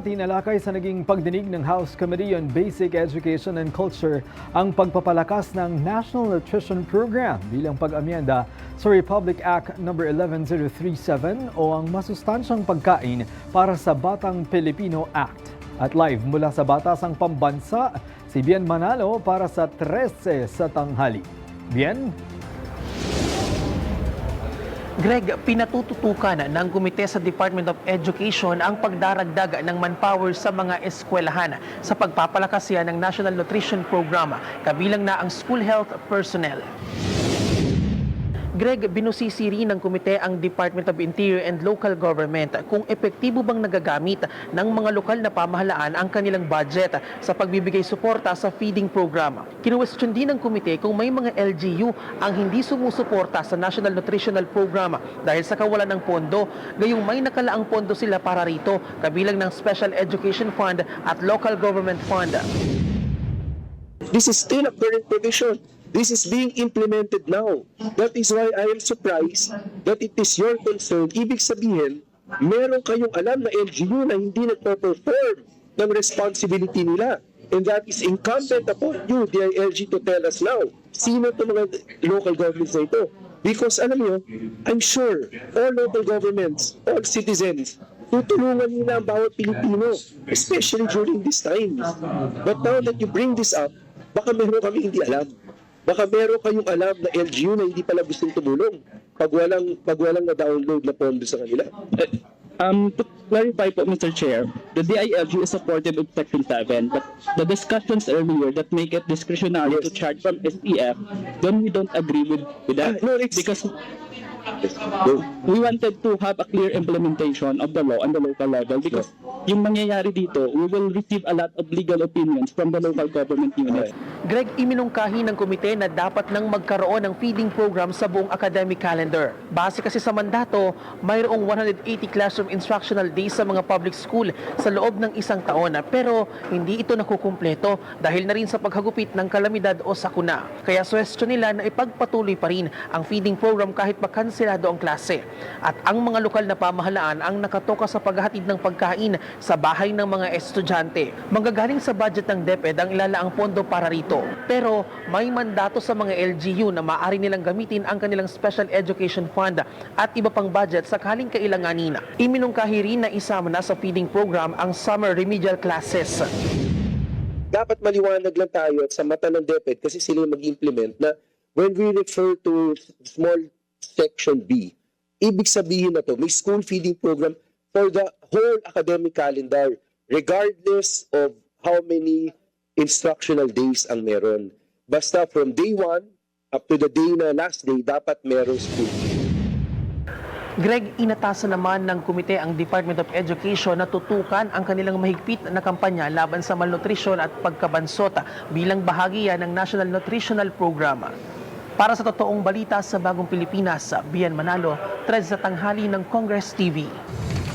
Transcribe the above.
tinalakay sa naging pagdinig ng House Committee on Basic Education and Culture ang pagpapalakas ng National Nutrition Program bilang pag-amyenda sa Republic Act No. 11037 o ang Masustansyang Pagkain para sa Batang Pilipino Act. At live mula sa Batasang Pambansa, si Bien Manalo para sa 13 sa tanghali. Bien? Greg, pinatututukan ng Komite sa Department of Education ang pagdaragdag ng manpower sa mga eskwelahan sa pagpapalakas ng National Nutrition Program, kabilang na ang school health personnel. Greg, binusisi rin ng komite ang Department of Interior and Local Government kung epektibo bang nagagamit ng mga lokal na pamahalaan ang kanilang budget sa pagbibigay suporta sa feeding program. Kinuwestiyon din ng komite kung may mga LGU ang hindi sumusuporta sa National Nutritional Program dahil sa kawalan ng pondo, gayong may nakalaang pondo sila para rito, kabilang ng Special Education Fund at Local Government Fund. This is still a current provision. This is being implemented now. That is why I am surprised that it is your concern. Ibig sabihin, meron kayong alam na LGU na hindi nagpo-perform ng responsibility nila. And that is incumbent upon you, DILG, to tell us now. Sino itong mga local governments na ito? Because alam niyo, I'm sure all local governments, all citizens, tutulungan nila ang bawat Pilipino, especially during these times. But now that you bring this up, baka meron kami hindi alam. Baka meron kayong alam na LGU na hindi pala gustong tumulong pag walang na-download na pondo sa kanila. To clarify po, Mr. Chair, the DILG is supportive of Section 7, but the discussions earlier that make it discretionary to charge from SEF, then we don't agree with that. No, because we wanted to have a clear implementation of the law on the local level because yung mangyayari dito, we will receive a lot of legal opinions from the local government units. Greg, iminungkahi ng komite na dapat nang magkaroon ng feeding program sa buong academic calendar. Base kasi sa mandato, mayroong 180 classroom instructional days sa mga public school sa loob ng isang taon. Pero hindi ito nakukumpleto dahil na rin sa paghagupit ng kalamidad o sakuna. Kaya suwestyon nila na ipagpatuloy pa rin ang feeding program kahit makanselado ang klase. At ang mga lokal na pamahalaan ang nakatoka sa paghahatid ng pagkain sa bahay ng mga estudyante. Manggagaling sa budget ng DepEd ang ilalaang pondo para rito. Pero may mandato sa mga LGU na maaari nilang gamitin ang kanilang Special Education Fund at iba pang budget sakaling kailanganin. Iminungkahi rin na isama na sa feeding program ang summer remedial classes. Dapat maliwanag lang tayo at sa mata ng DepEd kasi sila mag-implement na when we refer to small section B, ibig sabihin na to, may school feeding program for the whole academic calendar regardless of how many instructional days ang meron. Basta from day 1 up to the day na last day, dapat meron school. Greg, inatasan naman ng komite ang Department of Education na tutukan ang kanilang mahigpit na kampanya laban sa malnutrisyon at pagkabansot bilang bahagi ng National Nutritional Program. Para sa totoong balita sa Bagong Pilipinas, Bien Manalo, 13 sa tanghali ng Congress TV.